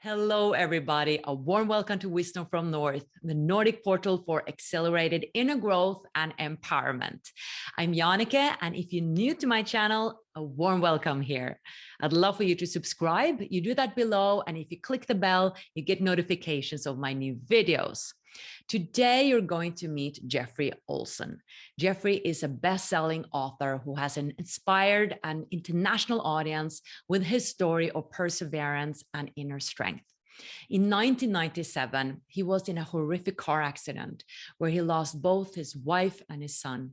Hello, everybody. A warm welcome to Wisdom from North, the Nordic portal for accelerated inner growth and empowerment. I'm Jannike, and if you're new to my channel, a warm welcome here. I'd love for you to subscribe. You do that below, and if you click the bell, you get notifications of my new videos. Today, you're going to meet Jeffery Olsen. Jeffery is a best-selling author who has inspired an international audience with his story of perseverance and inner strength. In 1997, he was in a horrific car accident where he lost both his wife and his son.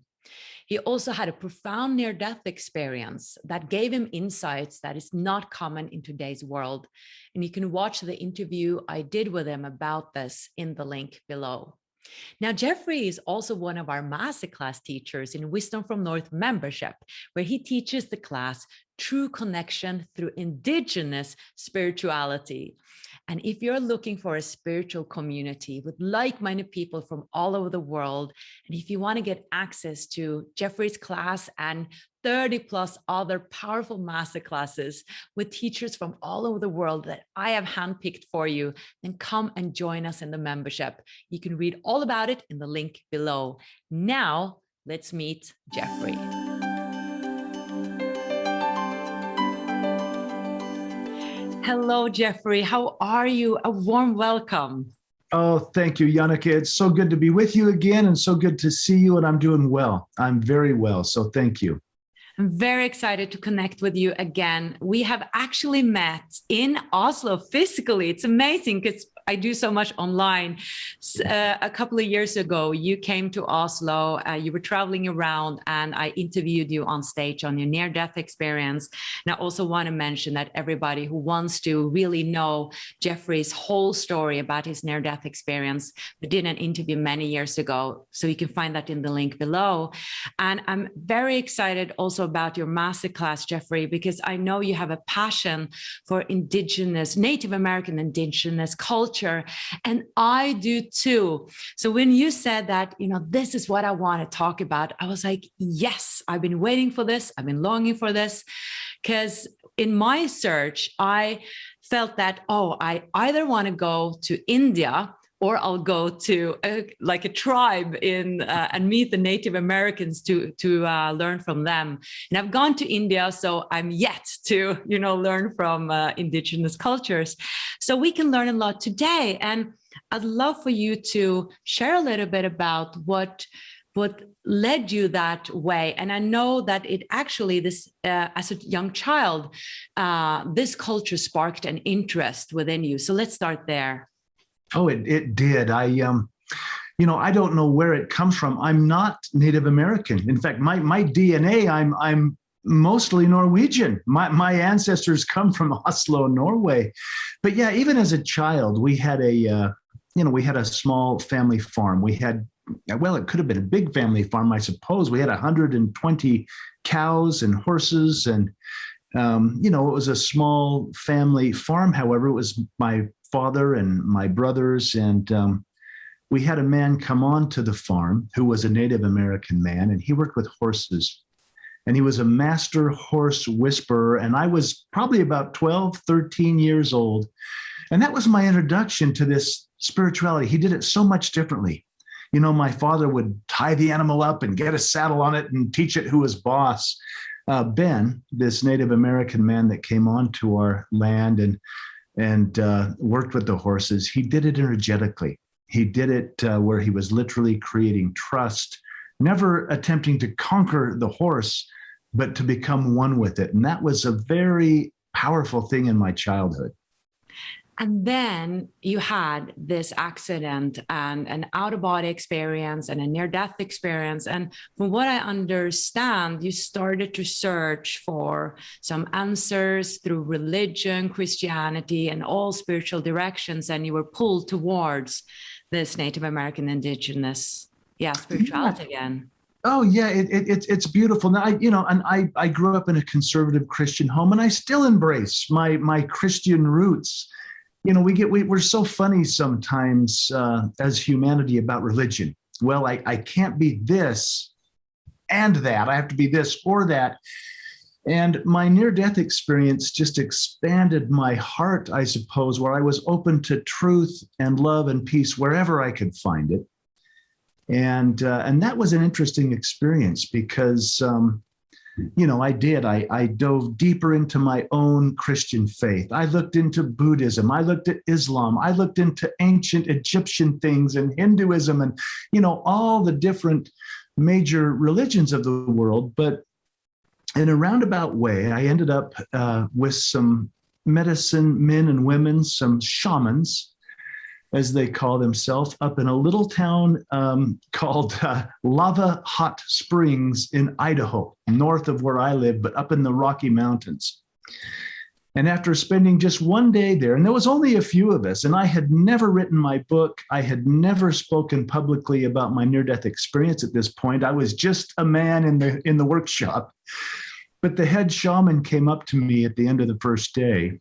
He also had a profound near-death experience that gave him insights that is not common in today's world. And you can watch the interview I did with him about this in the link below. Now, Jeffery is also one of our masterclass teachers in Wisdom from North membership, where he teaches the class True Connection through Indigenous Spirituality. And if you're looking for a spiritual community with like-minded people from all over the world, and if you want to get access to Jeffery's class and 30 plus other powerful masterclasses with teachers from all over the world that I have handpicked for you, then come and join us in the membership. You can read all about it in the link below. Now, let's meet Jeffery. Hello, Jeffery. How are you? A warm welcome. Oh, thank you, Jannike. It's so good to be with you again and so good to see you. And I'm doing well. I'm very well. So thank you. I'm very excited to connect with you again. We have actually met in Oslo physically. It's amazing because I do so much online. A couple of years ago, you came to Oslo, you were traveling around, and I interviewed you on stage on your near-death experience. And I also want to mention that everybody who wants to really know Jeffery's whole story about his near-death experience, we did an interview many years ago, so you can find that in the link below. And I'm very excited also about your masterclass, Jeffery, because I know you have a passion for Indigenous, Native American Indigenous culture. And I do too. So when you said that, this is what I want to talk about, I was like, yes, I've been waiting for this. I've been longing for this, because in my search, I felt that, I either want to go to India or I'll go to a tribe and meet the Native Americans to learn from them. And I've gone to India, so I'm yet to learn from Indigenous cultures. So we can learn a lot today. And I'd love for you to share a little bit about what led you that way. And I know that it actually, as a young child, this culture sparked an interest within you. So let's start there. Oh, it did. I don't know where it comes from. I'm not Native American. In fact, my DNA, I'm mostly Norwegian. My ancestors come from Oslo, Norway. But yeah, even as a child, we had a small family farm. We had, it could have been a big family farm, I suppose. We had 120 cows and horses, and it was a small family farm. However, it was my father and my brothers, and we had a man come on to the farm who was a Native American man, and he worked with horses, and he was a master horse whisperer, and I was probably about 12, 13 years old, and that was my introduction to this spirituality. He did it so much differently. My father would tie the animal up and get a saddle on it and teach it who was boss. Ben, this Native American man that came onto our land and worked with the horses, he did it energetically. He did it where he was literally creating trust, never attempting to conquer the horse, but to become one with it. And that was a very powerful thing in my childhood. And then you had this accident and an out-of-body experience and a near-death experience. And from what I understand, you started to search for some answers through religion, Christianity, and all spiritual directions. And you were pulled towards this Native American Indigenous, spirituality again. Oh yeah, it's beautiful. Now I grew up in a conservative Christian home, and I still embrace my Christian roots. We're so funny sometimes as humanity about religion. Well, I can't be this and that. I have to be this or that. And my near-death experience just expanded my heart, I suppose, where I was open to truth and love and peace wherever I could find it. And that was an interesting experience because, I dove deeper into my own Christian faith. I looked into Buddhism. I looked at Islam. I looked into ancient Egyptian things and Hinduism and, all the different major religions of the world. But in a roundabout way, I ended up with some medicine men and women, some shamans, as they call themselves, up in a little town called Lava Hot Springs in Idaho, north of where I live, but up in the Rocky Mountains. And after spending just one day there, and there was only a few of us, and I had never written my book, I had never spoken publicly about my near-death experience at this point. I was just a man in the workshop. But the head shaman came up to me at the end of the first day,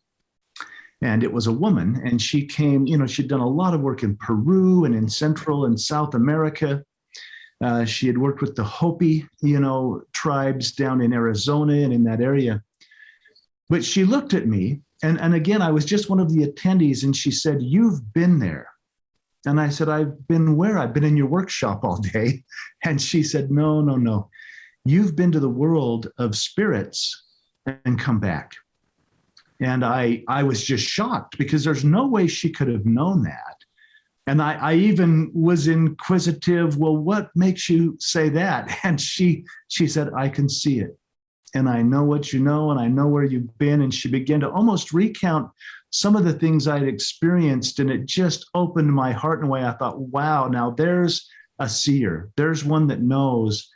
and it was a woman, and she came, she'd done a lot of work in Peru and in Central and South America. She had worked with the Hopi, tribes down in Arizona and in that area. But she looked at me, and again, I was just one of the attendees, and she said, "You've been there." And I said, "I've been where?" "I've been in your workshop all day." And she said, No. You've been to the world of spirits and come back." And I was just shocked because there's no way she could have known that. And I even was inquisitive, "Well, what makes you say that?" And she said, "I can see it. And I know what you know, and I know where you've been." And she began to almost recount some of the things I'd experienced. And it just opened my heart in a way. I thought, wow, now there's a seer. There's one that knows.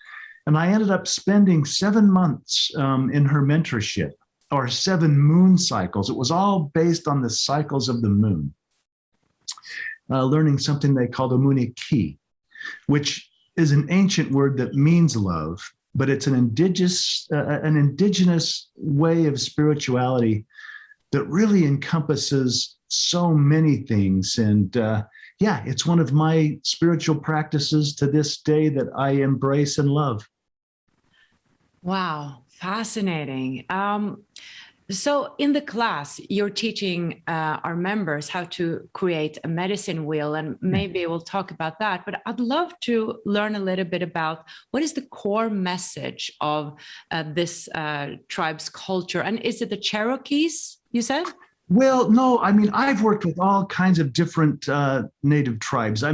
And I ended up spending 7 months in her mentorship, or 7 moon cycles. It was all based on the cycles of the moon, learning something they call the Muniki, which is an ancient word that means love, but it's an indigenous way of spirituality that really encompasses so many things. And it's one of my spiritual practices to this day that I embrace and love. Wow, fascinating. So in the class, you're teaching our members how to create a medicine wheel, and maybe we'll talk about that. But I'd love to learn a little bit about what is the core message of this tribe's culture. And is it the Cherokees, you said? Well, no, I've worked with all kinds of different native tribes. The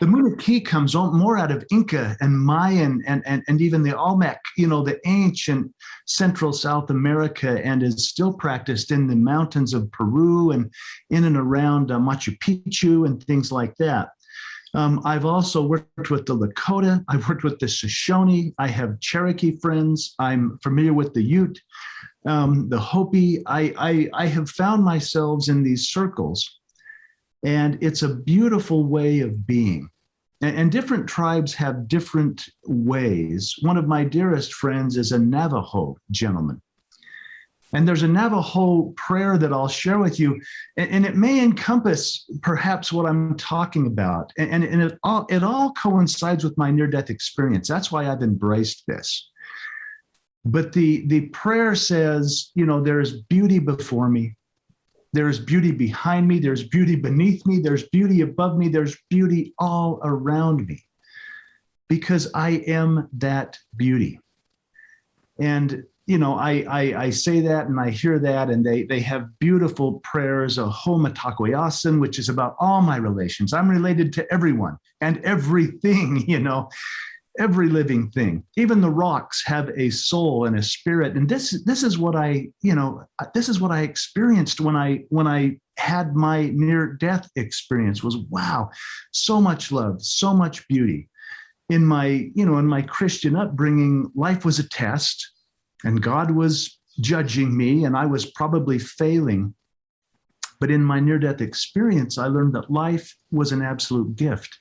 Muniki comes more out of Inca and Mayan and even the Olmec, the ancient Central South America, and is still practiced in the mountains of Peru and in and around Machu Picchu and things like that. I've also worked with the Lakota. I've worked with the Shoshone. I have Cherokee friends. I'm familiar with the Ute. The Hopi. I have found myself in these circles, and it's a beautiful way of being. And different tribes have different ways. One of my dearest friends is a Navajo gentleman. And there's a Navajo prayer that I'll share with you, and it may encompass perhaps what I'm talking about. And it all coincides with my near-death experience. That's why I've embraced this. But the prayer says, there's beauty before me. There's beauty behind me. There's beauty beneath me. There's beauty above me. There's beauty all around me, because I am that beauty. And, I say that and I hear that, and they have beautiful prayers, a Homatakoyasin, which is about all my relations. I'm related to everyone and everything, every living thing. Even the rocks have a soul and a spirit. And this is what I experienced when I had my near-death experience. Was, wow, so much love, so much beauty. In my Christian upbringing, life was a test, and God was judging me, and I was probably failing. But in my near-death experience, I learned that life was an absolute gift,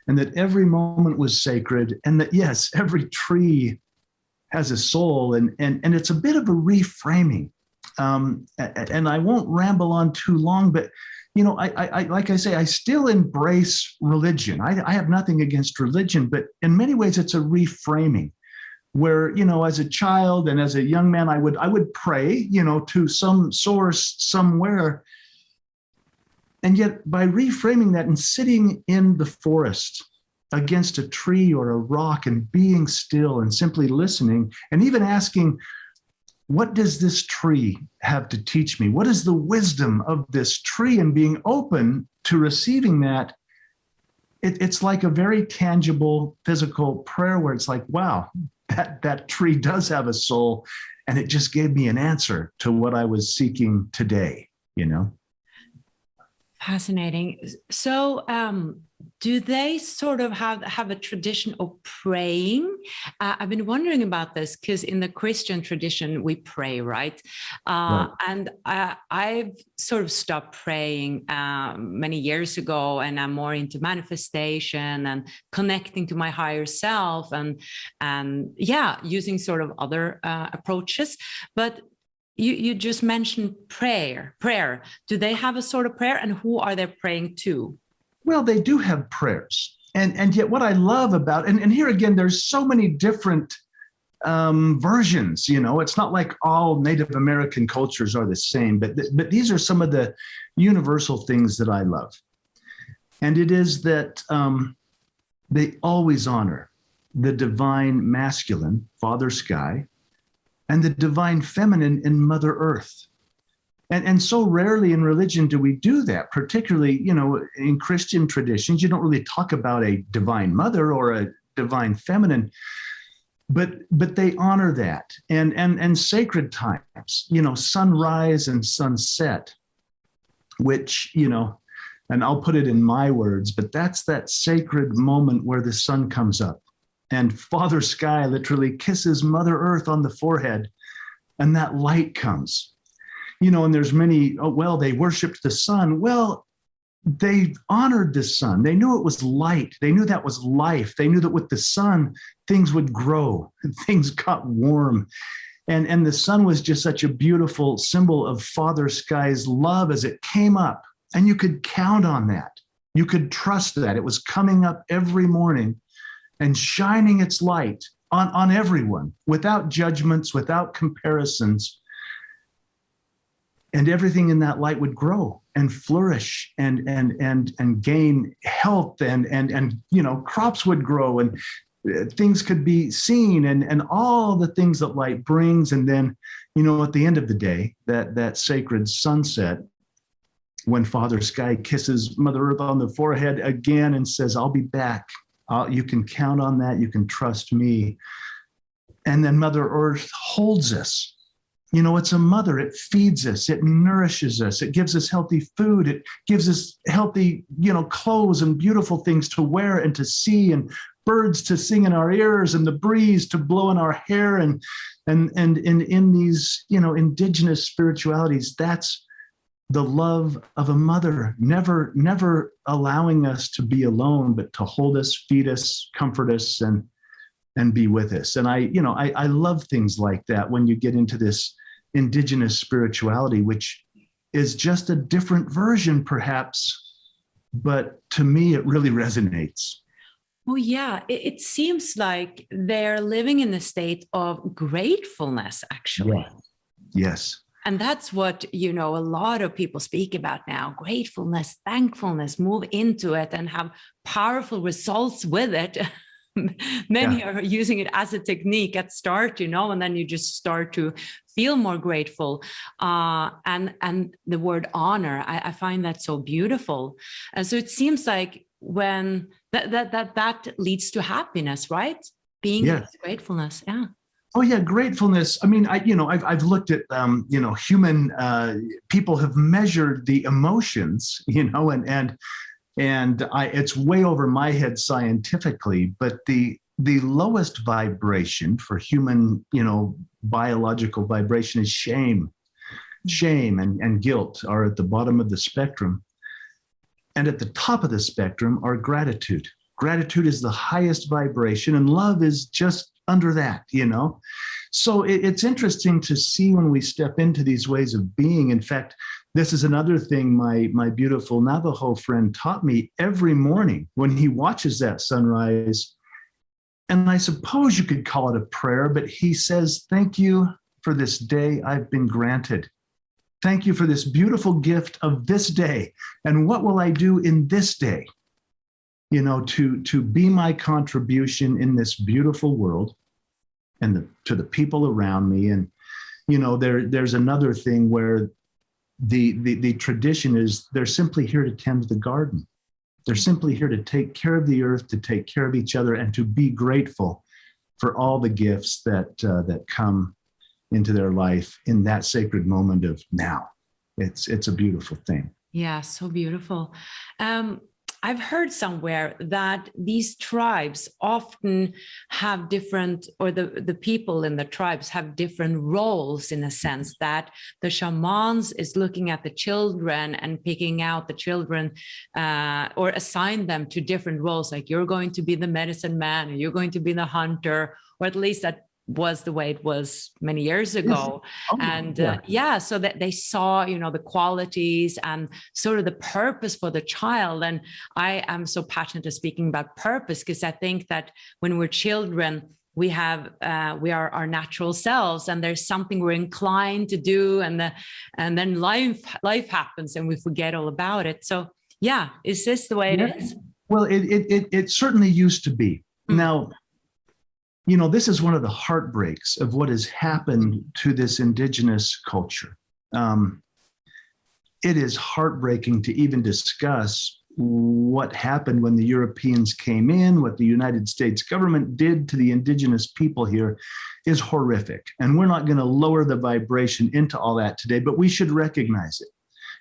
and that every moment was sacred, and that, yes, every tree has a soul, and it's a bit of a reframing. And I won't ramble on too long, but I like I say, I still embrace religion. I have nothing against religion, but in many ways, it's a reframing. where, as a child and as a young man, I would pray, to some source somewhere. And yet by reframing that and sitting in the forest against a tree or a rock and being still and simply listening, and even asking, what does this tree have to teach me? What is the wisdom of this tree? And being open to receiving that, it's like a very tangible physical prayer where it's like, wow, that tree does have a soul, and it just gave me an answer to what I was seeking today, Fascinating. So, do they sort of have a tradition of praying? I've been wondering about this because in the Christian tradition, we pray, right? Right. And I've sort of stopped praying many years ago, and I'm more into manifestation and connecting to my higher self, and yeah, using sort of other approaches. But you just mentioned prayer. Do they have a sort of prayer, and who are they praying to? Well, they do have prayers. And yet what I love about, and here again, there's so many different versions, it's not like all Native American cultures are the same, but these are some of the universal things that I love. And it is that they always honor the divine masculine, Father Sky, and the divine feminine in Mother Earth. And so rarely in religion do we do that, particularly, in Christian traditions. You don't really talk about a divine mother or a divine feminine, but they honor that. And sacred times, sunrise and sunset, which, and I'll put it in my words, but that's that sacred moment where the sun comes up and Father Sky literally kisses Mother Earth on the forehead, and that light comes. And there's many, they worshiped the sun. Well, they honored the sun. They knew it was light. They knew that was life. They knew that with the sun, things would grow and things got warm. And the sun was just such a beautiful symbol of Father Sky's love as it came up. And you could count on that. You could trust that. It was coming up every morning and shining its light on everyone without judgments, without comparisons. And everything in that light would grow and flourish and gain health, and crops would grow, and things could be seen, and all the things that light brings. And then, at the end of the day, that sacred sunset, when Father Sky kisses Mother Earth on the forehead again and says, I'll be back. You can count on that. You can trust me. And then Mother Earth holds us. It's a mother. It feeds us. It nourishes us. It gives us healthy food. It gives us healthy, clothes and beautiful things to wear and to see, and birds to sing in our ears, and the breeze to blow in our hair. And in these, indigenous spiritualities, that's the love of a mother, never allowing us to be alone, but to hold us, feed us, comfort us, and be with us. And I love things like that when you get into this indigenous spirituality, which is just a different version, perhaps, but to me, it really resonates. Oh, yeah. It seems like they're living in a state of gratefulness, actually. Yeah. Yes. And that's what, a lot of people speak about now: gratefulness, thankfulness, move into it and have powerful results with it. Many are using it as a technique at start, and then you just start to feel more grateful. And the word honor, I find that so beautiful. And so it seems like when that leads to happiness, right? Being gratefulness. Yeah. Oh yeah, gratefulness. I mean, I've looked at human people have measured the emotions, and it's way over my head scientifically, but the lowest vibration for human, biological vibration is shame. Shame and guilt are at the bottom of the spectrum. And at the top of the spectrum are gratitude. Gratitude is the highest vibration, and love is just under that, So it's interesting to see when we step into these ways of being. In fact, this is another thing my beautiful Navajo friend taught me. Every morning when he watches that sunrise, And I suppose you could call it a prayer, but he says, thank you for this day I've been granted. Thank you for this beautiful gift of this day. And what will I do in this day? You know, to be my contribution in this beautiful world and to the people around me. And, you know, there's another thing where the tradition is they're simply here to tend the garden. They're simply here to take care of the earth, to take care of each other, and to be grateful for all the gifts that come into their life in that sacred moment of now. It's a beautiful thing. Yeah, so beautiful. I've heard somewhere that these tribes often have different, or the people in the tribes have different roles, in a sense that the shamans is looking at the children and picking out the children or assign them to different roles, like you're going to be the medicine man, or you're going to be the hunter, or at least that was the way it was many years ago. Yes. And so that they saw, you know, the qualities and sort of the purpose for the child. And I am so passionate to speaking about purpose, because I think that when we're children, we are our natural selves, and there's something we're inclined to do, and then life happens and we forget all about it. So yeah, is this the way it is? Well, it certainly used to be. Now, you know, this is one of the heartbreaks of what has happened to this indigenous culture. It is heartbreaking to even discuss what happened when the Europeans came in, what the United States government did to the indigenous people here is horrific. And we're not going to lower the vibration into all that today, but we should recognize it.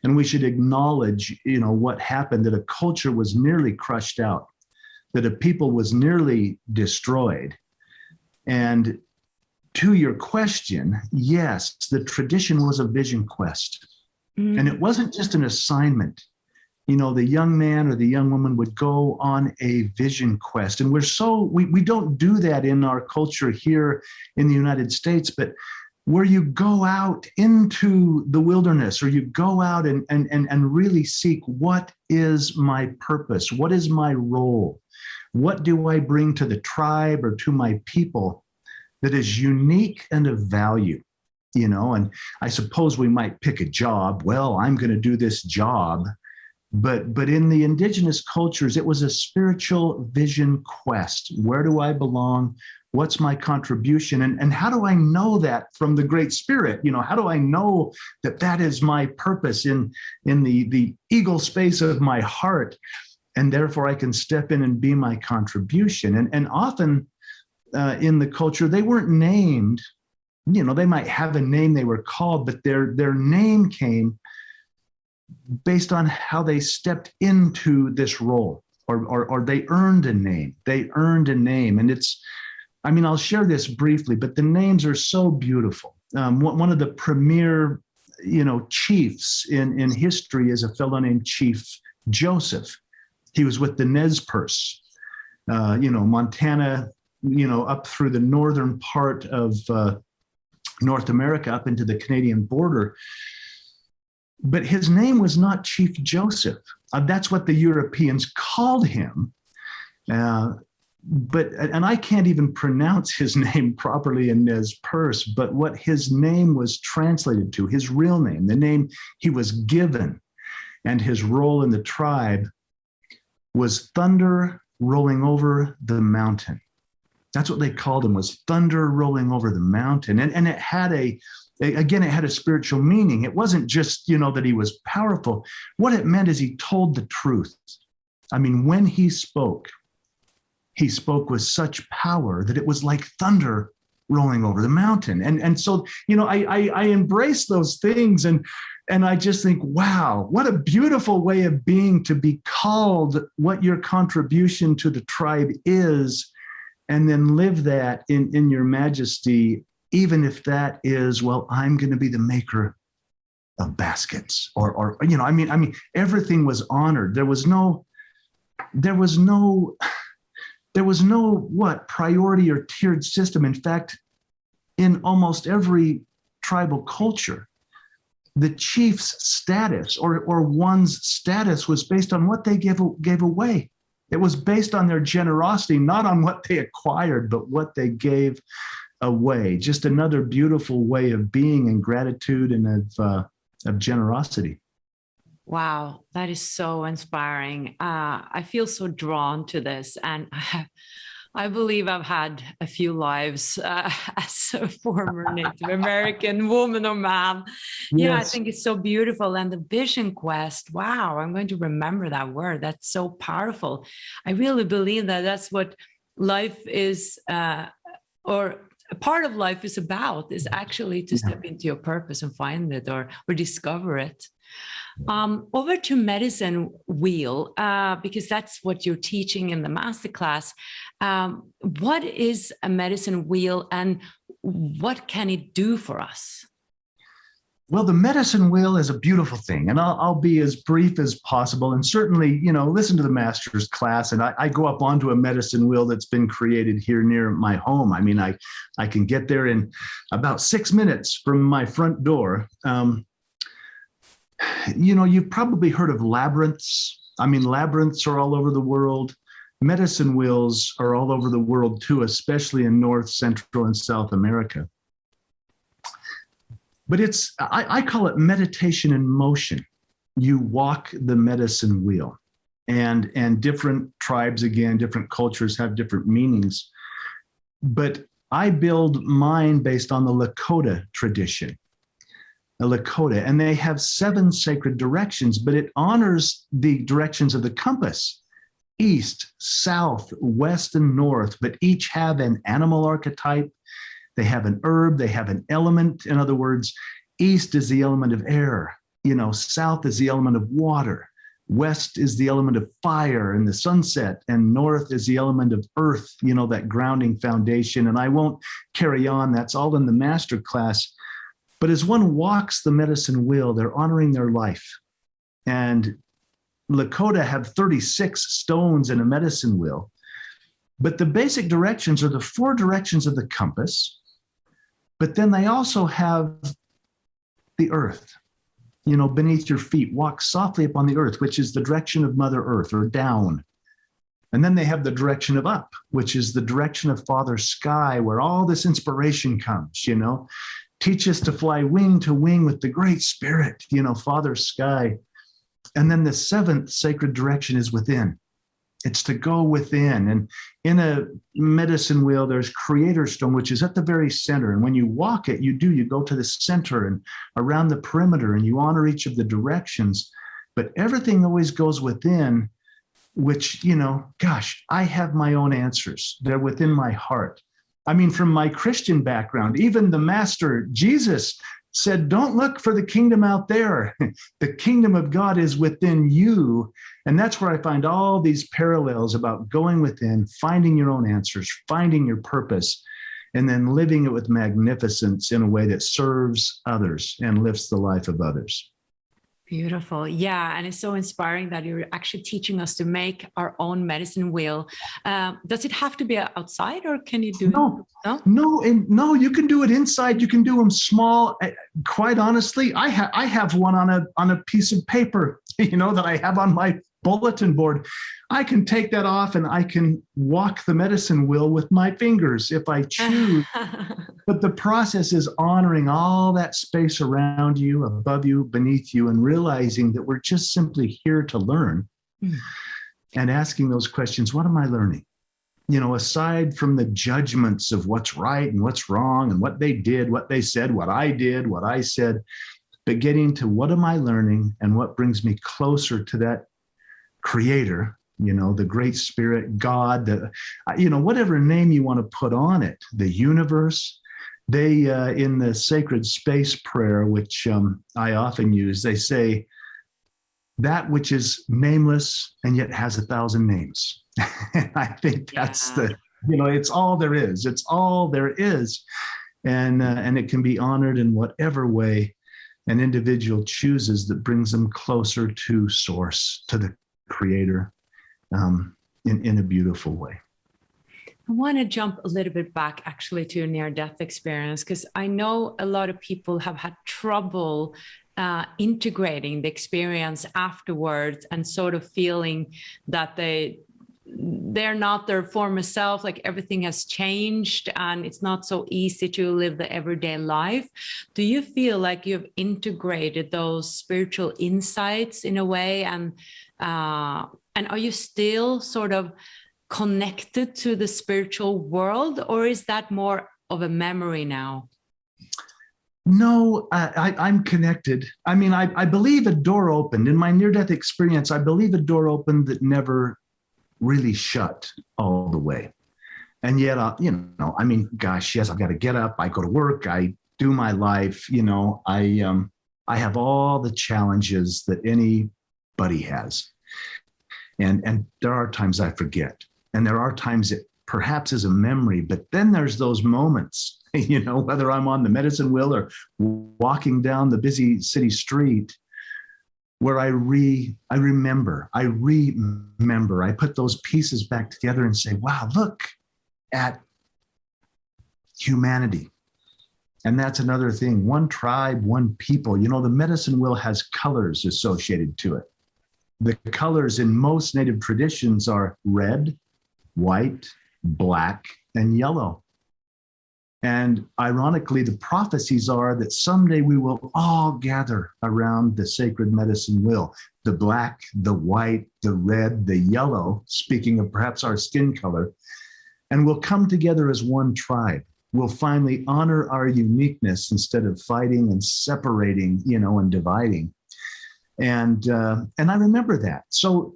And we should acknowledge, you know, what happened, that a culture was nearly crushed out, that a people was nearly destroyed. And to your question, yes, the tradition was a vision quest. And it wasn't just an assignment. You know, the young man or the young woman would go on a vision quest. And we don't do that in our culture here in the United States, but where you go out into the wilderness, or you go out and really seek, what is my purpose? What is my role? What do I bring to the tribe or to my people that is unique and of value? You know, and I suppose we might pick a job. Well, I'm going to do this job. But in the indigenous cultures, it was a spiritual vision quest. Where do I belong? What's my contribution? And how do I know that from the Great Spirit? You know, how do I know that that is my purpose in the eagle space of my heart? And therefore I can step in and be my contribution. And often in the culture, they weren't named. You know, they might have a name they were called, but their name came based on how they stepped into this role, or they earned a name. They earned a name. And I'll share this briefly, but the names are so beautiful. One of the premier, chiefs in history is a fellow named Chief Joseph. He was with the Nez Perce, Montana, up through the northern part of North America, up into the Canadian border. But his name was not Chief Joseph. That's what the Europeans called him. And I can't even pronounce his name properly in Nez Perce, but what his name was translated to, his real name, the name he was given, and his role in the tribe was thunder rolling over the mountain. That's what they called him, was thunder rolling over the mountain. And it had it had a spiritual meaning. It wasn't just, that he was powerful. What it meant is he told the truth. When he spoke with such power that it was like thunder rolling over the mountain. And so, I embrace those things, and I just think, wow, what a beautiful way of being, to be called what your contribution to the tribe is, and then live that in your majesty, even if that is, well, I'm going to be the maker of baskets, or everything was honored. There was no priority or tiered system. In fact, in almost every tribal culture, the chief's status or one's status was based on what they gave away. It was based on their generosity, not on what they acquired, but what they gave away. Just another beautiful way of being and gratitude and of generosity. Wow, that is so inspiring. I feel so drawn to this, and I believe I've had a few lives as a former Native American woman or man. Yeah, I Yes. think it's so beautiful. And the vision quest, wow, I'm going to remember that word. That's so powerful. I really believe that that's what life is, or a part of life is about, is actually to step into your purpose and find it or discover it. Over to medicine wheel, because that's what you're teaching in the masterclass. What is a medicine wheel and what can it do for us? Well, the medicine wheel is a beautiful thing, and I'll be as brief as possible. And certainly, listen to the master's class. And I go up onto a medicine wheel that's been created here near my home. I mean, I can get there in about 6 minutes from my front door. You've probably heard of labyrinths. I mean, labyrinths are all over the world. Medicine wheels are all over the world too, especially in North, Central, and South America. But I call it meditation in motion. You walk the medicine wheel, and different tribes, again, different cultures have different meanings. But I build mine based on the Lakota tradition. The Lakota, and they have 7 sacred directions, but it honors the directions of the compass: east, south, west, and north, but each have an animal archetype. They have an herb, they have an element. In other words, east is the element of air, south is the element of water, west is the element of fire and the sunset, and north is the element of earth, that grounding foundation. And I won't carry on, that's all in the master class. But as one walks the medicine wheel, they're honoring their life. And Lakota have 36 stones in a medicine wheel. But the basic directions are the 4 directions of the compass. But then they also have the earth, beneath your feet. Walk softly upon the earth, which is the direction of Mother Earth, or down. And then they have the direction of up, which is the direction of Father Sky, where all this inspiration comes, Teach us to fly wing to wing with the Great Spirit, Father Sky. And then the 7th sacred direction is within. It's to go within. And in a medicine wheel, there's Creator Stone, which is at the very center. And when you walk it, you go to the center and around the perimeter, and you honor each of the directions. But everything always goes within, which, I have my own answers. They're within my heart. I mean, from my Christian background, even the Master Jesus said, don't look for the kingdom out there. The kingdom of God is within you. And that's where I find all these parallels about going within, finding your own answers, finding your purpose, and then living it with magnificence in a way that serves others and lifts the life of others. Beautiful. Yeah. And it's so inspiring that you're actually teaching us to make our own medicine wheel. Does it have to be outside, or can you do it? No, you can do it inside. You can do them small. Quite honestly, I have one on a piece of paper, that I have on my bulletin board. I can take that off and I can walk the medicine wheel with my fingers if I choose. But the process is honoring all that space around you, above you, beneath you, and realizing that we're just simply here to learn and asking those questions. What am I learning? Aside from the judgments of what's right and what's wrong and what they did, what they said, what I did, what I said, but getting to what am I learning and what brings me closer to that Creator, the Great Spirit, God, whatever name you want to put on it, the universe. They, in the sacred space prayer, which I often use, they say, that which is nameless and yet has 1,000 names. And I think that's it's all there is. It's all there is. And it can be honored in whatever way an individual chooses that brings them closer to Source, to the Creator, in a beautiful way. I want to jump a little bit back actually to your near-death experience, because I know a lot of people have had trouble integrating the experience afterwards and sort of feeling that they they're not their former self, like everything has changed and it's not so easy to live the everyday life. Do you feel like you've integrated those spiritual insights in a way, and are you still sort of connected to the spiritual world, or is that more of a memory now? No, I'm connected. I mean, I believe a door opened in my near-death experience. I believe a door opened that never really shut all the way. And yet, I mean, gosh, yes, I've got to get up. I go to work. I do my life. I have all the challenges that anybody has. And there are times I forget. And there are times it perhaps is a memory, but then there's those moments, whether I'm on the medicine wheel or walking down the busy city street, where I remember, I put those pieces back together and say, wow, look at humanity. And that's another thing, one tribe, one people. The medicine wheel has colors associated to it. The colors in most Native traditions are red, white, black, and yellow. And ironically, the prophecies are that someday we will all gather around the sacred medicine wheel, the black, the white, the red, the yellow, speaking of perhaps our skin color, and we'll come together as one tribe. We'll finally honor our uniqueness instead of fighting and separating, and dividing. And I remember that. So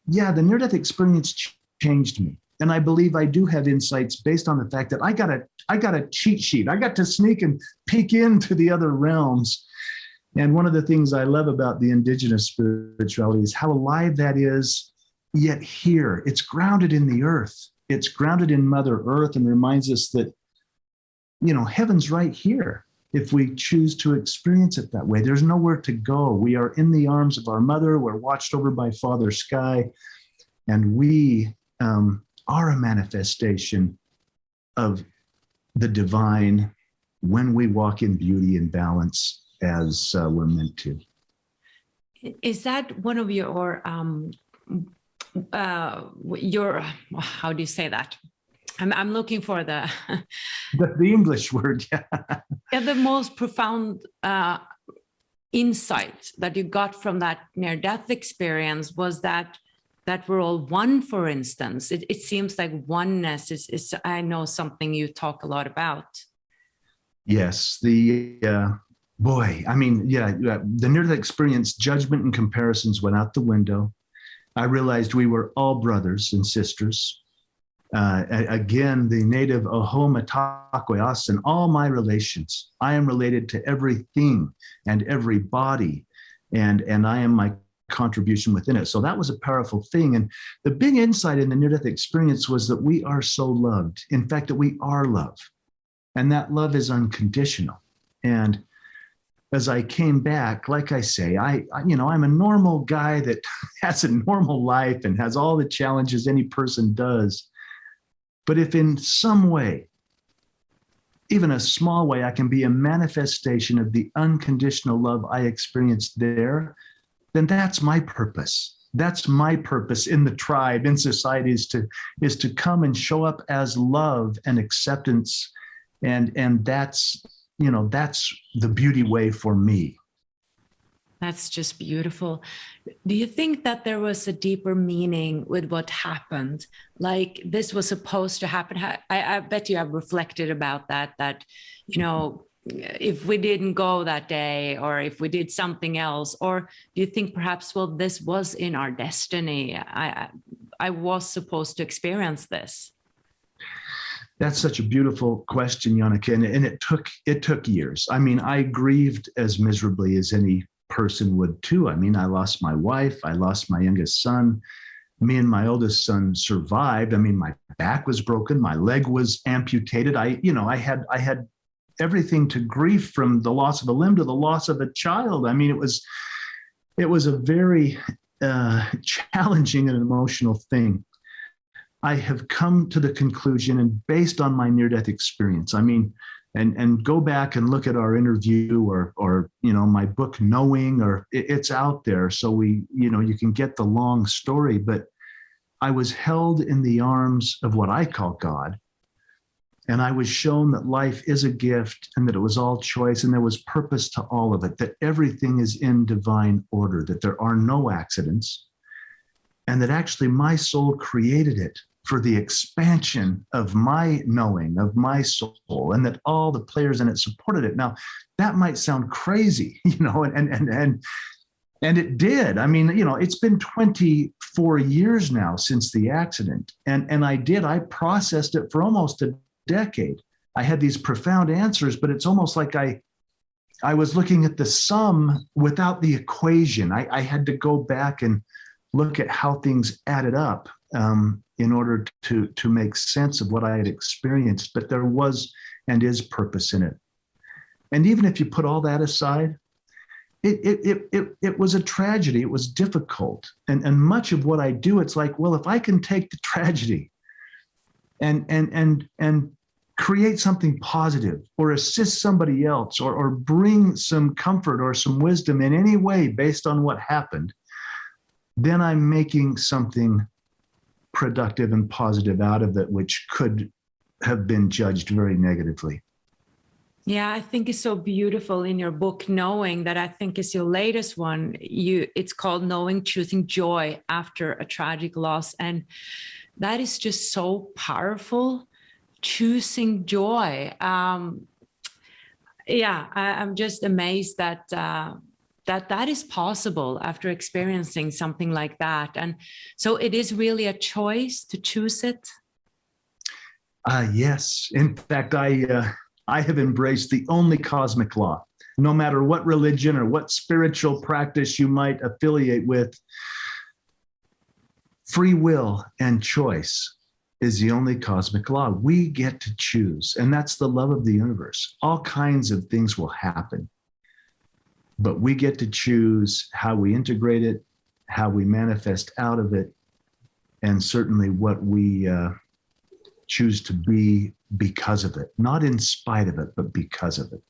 yeah, the near-death experience changed me. And I believe I do have insights based on the fact that I got a cheat sheet. I got to sneak and peek into the other realms. And one of the things I love about the indigenous spirituality is how alive that is, yet here. It's grounded in the earth. It's grounded in Mother Earth and reminds us that, heaven's right here. If we choose to experience it that way, there's nowhere to go. We are in the arms of our mother. We're watched over by Father Sky. And we are a manifestation of the divine when we walk in beauty and balance as we're meant to. Is that one of your how do you say that? I'm looking for the English word. Yeah, the most profound insight that you got from that near-death experience was that we're all one, for instance. It seems like oneness is I know, something you talk a lot about. Yes, the near-death experience, judgment and comparisons went out the window. I realized we were all brothers and sisters. Again, the native Ohomatakwe and all my relations. I am related to everything and everybody, and I am my contribution within it. So that was a powerful thing. And the big insight in the near-death experience was that we are so loved. In fact, that we are love. And that love is unconditional. And as I came back, like I say, I'm a normal guy that has a normal life and has all the challenges any person does. But if in some way, even a small way, I can be a manifestation of the unconditional love I experienced there, then that's my purpose. That's my purpose in the tribe, in society, is to come and show up as love and acceptance. And that's the beauty way for me. That's just beautiful. Do you think that there was a deeper meaning with what happened? Like this was supposed to happen? I bet you have reflected about that, if we didn't go that day, or if we did something else, or do you think perhaps, well, this was in our destiny? I was supposed to experience this. That's such a beautiful question, Janneke, and it took years. I mean, I grieved as miserably as any person would too. I mean, I lost my wife, I lost my youngest son. Me and my oldest son survived. I mean, my back was broken, my leg was amputated. I had everything to grief, from the loss of a limb to the loss of a child. I mean, it was a very challenging and emotional thing. I have come to the conclusion, and based on my near-death experience, I mean, and go back and look at our interview or my book, Knowing, or it's out there. So you can get the long story, but I was held in the arms of what I call God. And I was shown that life is a gift and that it was all choice and there was purpose to all of it, that everything is in divine order, that there are no accidents, and that actually my soul created it for the expansion of my knowing, of my soul, and that all the players in it supported it. Now, that might sound crazy, and it did. I mean, it's been 24 years now since the accident. And I processed it for almost a decade. I had these profound answers, but it's almost like I was looking at the sum without the equation. I had to go back and look at how things added up in order to make sense of what I had experienced. But there was and is purpose in it. And even if you put all that aside, it was a tragedy. It was difficult. And much of what I do, it's like, well, if I can take the tragedy and create something positive or assist somebody else or bring some comfort or some wisdom in any way based on what happened, then I'm making something productive and positive out of it, which could have been judged very negatively. Yeah, I think it's so beautiful in your book, Knowing, that I think is your latest one. It's called Knowing, Choosing Joy After a Tragic Loss. And that is just so powerful, choosing joy. I'm just amazed that that is possible after experiencing something like that. And so it is really a choice to choose it. Yes. In fact, I have embraced the only cosmic law. No matter what religion or what spiritual practice you might affiliate with, free will and choice is the only cosmic law. We get to choose, and that's the love of the universe. All kinds of things will happen, but we get to choose how we integrate it, how we manifest out of it, and certainly what we choose to be because of it, not in spite of it, but because of it.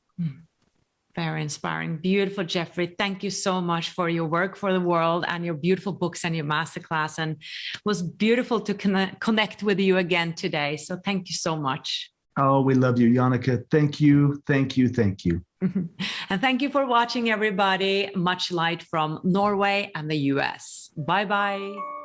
Very inspiring. Beautiful, Jeffery. Thank you so much for your work for the world and your beautiful books and your masterclass. And it was beautiful to connect with you again today. So thank you so much. Oh, we love you, Janneke. Thank you, thank you, thank you. And thank you for watching, everybody. Much light from Norway and the US. Bye-bye.